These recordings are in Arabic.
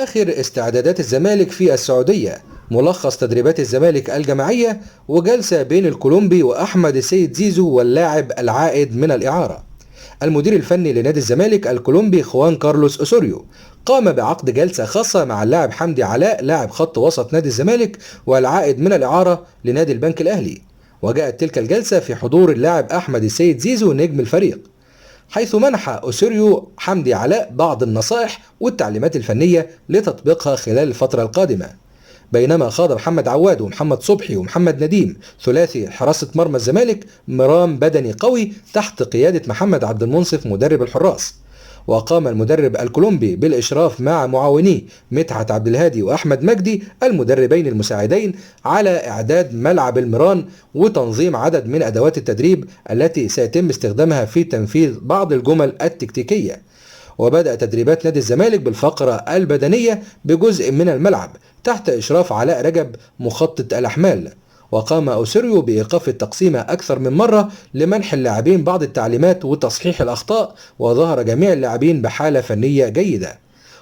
آخر استعدادات الزمالك في السعودية، ملخص تدريبات الزمالك الجماعية، وجلسة بين الكولومبي وأحمد السيد زيزو واللاعب العائد من الإعارة. المدير الفني لنادي الزمالك الكولومبي خوان كارلوس أوسوريو قام بعقد جلسة خاصة مع اللاعب حمدي علاء لاعب خط وسط نادي الزمالك والعائد من الإعارة لنادي البنك الأهلي. وجاءت تلك الجلسة في حضور اللاعب أحمد السيد زيزو نجم الفريق، حيث منح أوسوريو حمدي علاء بعض النصائح والتعليمات الفنية لتطبيقها خلال الفترة القادمة. بينما خاض محمد عواد ومحمد صبحي ومحمد نديم ثلاثي حراسة مرمى الزمالك مرام بدني قوي تحت قيادة محمد عبد المنصف مدرب الحراس. وقام المدرب الكولومبي بالإشراف مع معاونيه مدحت عبد الهادي وأحمد مجدي المدربين المساعدين على إعداد ملعب الميران وتنظيم عدد من أدوات التدريب التي سيتم استخدامها في تنفيذ بعض الجمل التكتيكية. وبدأ تدريبات نادي الزمالك بالفقرة البدنية بجزء من الملعب تحت إشراف علاء رجب مخطط الأحمال. وقام أوسوريو بإيقاف التقسيمة أكثر من مرة لمنح اللاعبين بعض التعليمات وتصحيح الأخطاء، وظهر جميع اللاعبين بحالة فنية جيدة.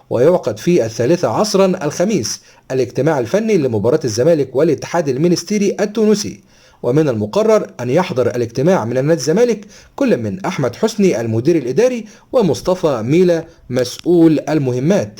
ويعقد في 3 عصرا الخميس الاجتماع الفني لمباراة الزمالك والاتحاد المنستيري التونسي، ومن المقرر أن يحضر الاجتماع من نادي الزمالك كل من أحمد حسني المدير الإداري ومصطفى ميلا مسؤول المهمات.